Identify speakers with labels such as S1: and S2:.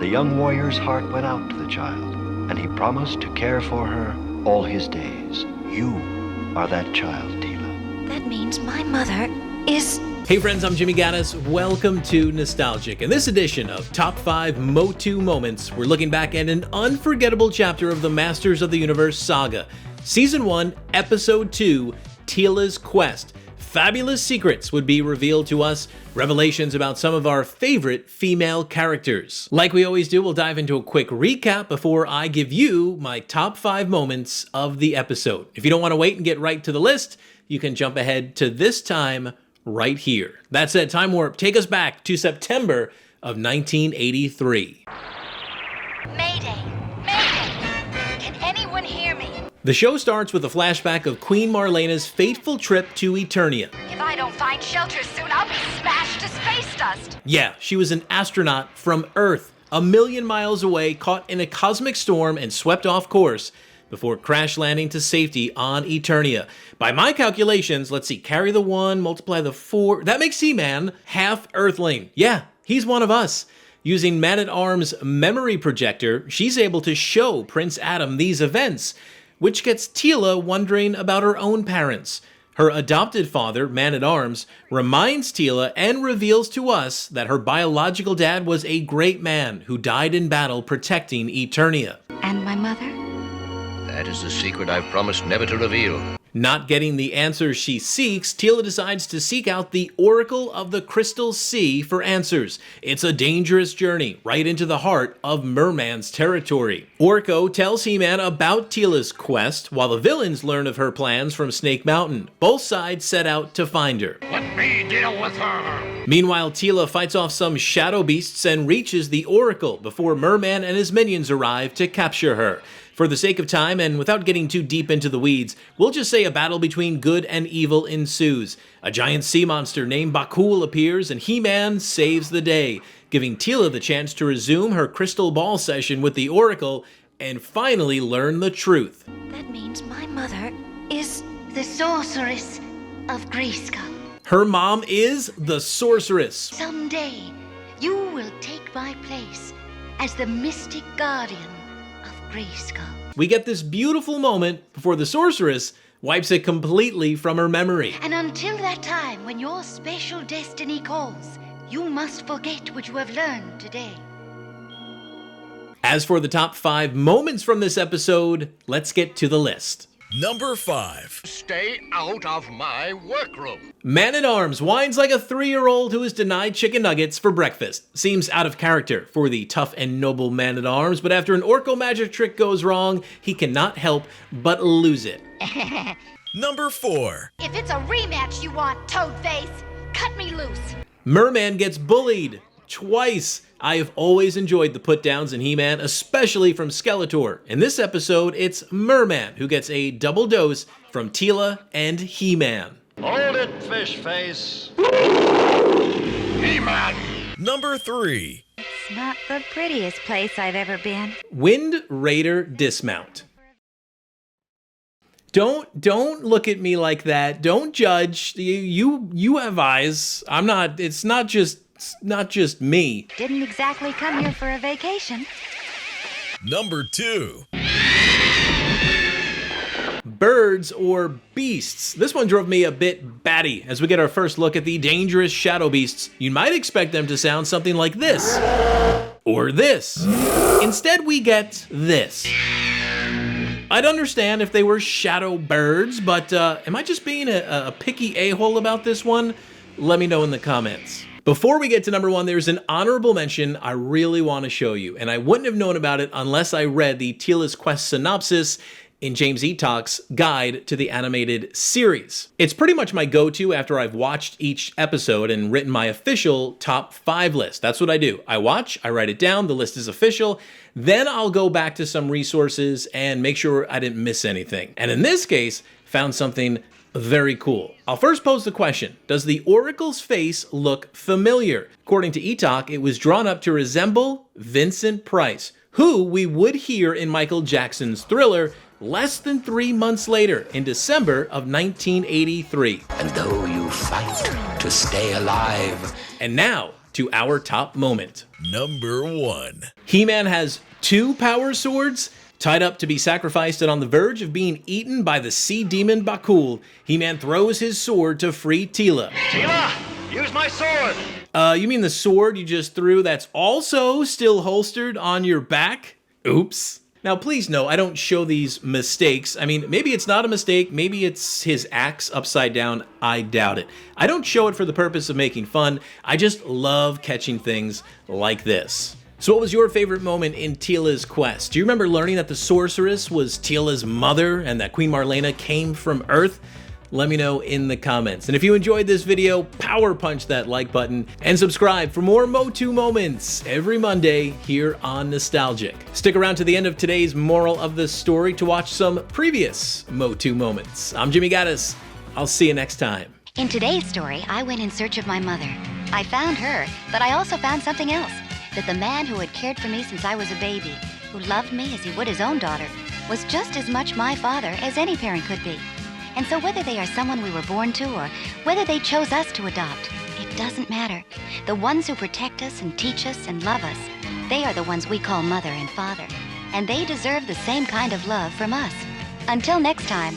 S1: The young warrior's heart went out to the child, and he promised to care for her all his days. You are that child, Teela.
S2: That means my mother is...
S3: Hey friends, I'm Jimmy Gaddis. Welcome to Nostalgic. In this edition of Top 5 MOTU Moments, we're looking back at an unforgettable chapter of the Masters of the Universe saga. Season 1, Episode 2, Teela's Quest. Fabulous secrets would be revealed to us, revelations about some of our favorite female characters. Like we always do, we'll dive into a quick recap before I give you my top 5 moments of the episode. If you don't want to wait and get right to the list, you can jump ahead to this time right here. That said, Time Warp, take us back to September of 1983.
S2: Mayday! Mayday! Can anyone hear me?
S3: The show starts with a flashback of Queen Marlena's fateful trip to Eternia.
S2: If I don't find shelter soon, I'll be smashed to space dust.
S3: Yeah, she was an astronaut from Earth, a million miles away, caught in a cosmic storm and swept off course before crash landing to safety on Eternia. By my calculations, let's see, carry the 1, multiply the 4, that makes He-Man half Earthling. Yeah, he's one of us. Using Man-at-Arms' memory projector, she's able to show Prince Adam these events, which gets Teela wondering about her own parents. Her adopted father, Man-at-Arms, reminds Teela and reveals to us that her biological dad was a great man who died in battle protecting Eternia.
S2: And my mother?
S4: That is the secret I've promised never to reveal.
S3: Not getting the answers she seeks, Teela decides to seek out the Oracle of the Crystal Sea for answers. It's a dangerous journey right into the heart of Mer-Man's territory. Orko tells He-Man about Teela's quest, while the villains learn of her plans from Snake Mountain. Both sides set out to find her.
S4: Let me deal with her!
S3: Meanwhile, Teela fights off some shadow beasts and reaches the Oracle before Mer-Man and his minions arrive to capture her. For the sake of time, and without getting too deep into the weeds, we'll just say a battle between good and evil ensues. A giant sea monster named Bakul appears, and He-Man saves the day, giving Teela the chance to resume her crystal ball session with the Oracle and finally learn the truth.
S2: That means my mother is the sorceress of Grayskull.
S3: Her mom is the sorceress.
S2: Someday, you will take my place as the mystic guardian of Grayskull.
S3: We get this beautiful moment before the sorceress wipes it completely from her memory.
S2: And until that time when your special destiny calls, you must forget what you have learned today.
S3: As for the top 5 moments from this episode, let's get to the list.
S5: Number 5.
S4: Stay out of my workroom.
S3: Man-at-Arms whines like a 3-year-old who is denied chicken nuggets for breakfast. Seems out of character for the tough and noble Man-at-Arms, but after an Orko magic trick goes wrong, he cannot help but lose it.
S5: Number 4.
S2: If it's a rematch you want, Toadface, cut me loose.
S3: Mer-Man gets bullied twice. I have always enjoyed the put-downs in He-Man, especially from Skeletor. In this episode, it's Mer-Man who gets a double dose from Teela and He-Man.
S1: Hold it, fish face.
S4: He-Man!
S5: Number 3.
S2: It's not the prettiest place I've ever been.
S3: Wind Raider Dismount. Don't look at me like that. Don't judge. You have eyes. I'm not. It's not just me.
S2: Didn't exactly come here for a vacation.
S5: Number 2.
S3: Birds or beasts. This one drove me a bit batty. As we get our first look at the dangerous shadow beasts, you might expect them to sound something like this. Or this. Instead, we get this. I'd understand if they were shadow birds, but am I just being a picky a-hole about this one? Let me know in the comments. Before we get to number 1, there's an honorable mention I really want to show you, and I wouldn't have known about it unless I read the Teela's Quest synopsis in James E. Talk's guide to the animated series. It's pretty much my go-to after I've watched each episode and written my official top 5 list. That's what I do. I watch, I write it down, the list is official, then I'll go back to some resources and make sure I didn't miss anything. And in this case, found something very cool. I'll first pose the question, does the Oracle's face look familiar? According to E-Talk, it was drawn up to resemble Vincent Price, who we would hear in Michael Jackson's Thriller less than 3 months later in December of 1983.
S6: And though you fight to stay alive.
S3: And now, to our top moment.
S5: Number 1.
S3: He-Man has 2 power swords. Tied up to be sacrificed and on the verge of being eaten by the sea demon Bakul, He-Man throws his sword to free Teela.
S1: Teela, use my sword!
S3: You mean the sword you just threw that's also still holstered on your back? Oops. Now please know, I don't show these mistakes. I mean, maybe it's not a mistake, maybe it's his axe upside down, I doubt it. I don't show it for the purpose of making fun, I just love catching things like this. So what was your favorite moment in Teela's quest? Do you remember learning that the sorceress was Teela's mother and that Queen Marlena came from Earth? Let me know in the comments. And if you enjoyed this video, power punch that like button and subscribe for more MOTU moments every Monday here on Nostalgic. Stick around to the end of today's moral of the story to watch some previous MOTU moments. I'm Jimmy Gaddis. I'll see you next time.
S2: In today's story, I went in search of my mother. I found her, but I also found something else. That the man who had cared for me since I was a baby, who loved me as he would his own daughter, was just as much my father as any parent could be. And so whether they are someone we were born to or whether they chose us to adopt, it doesn't matter. The ones who protect us and teach us and love us, they are the ones we call mother and father. And they deserve the same kind of love from us. Until next time,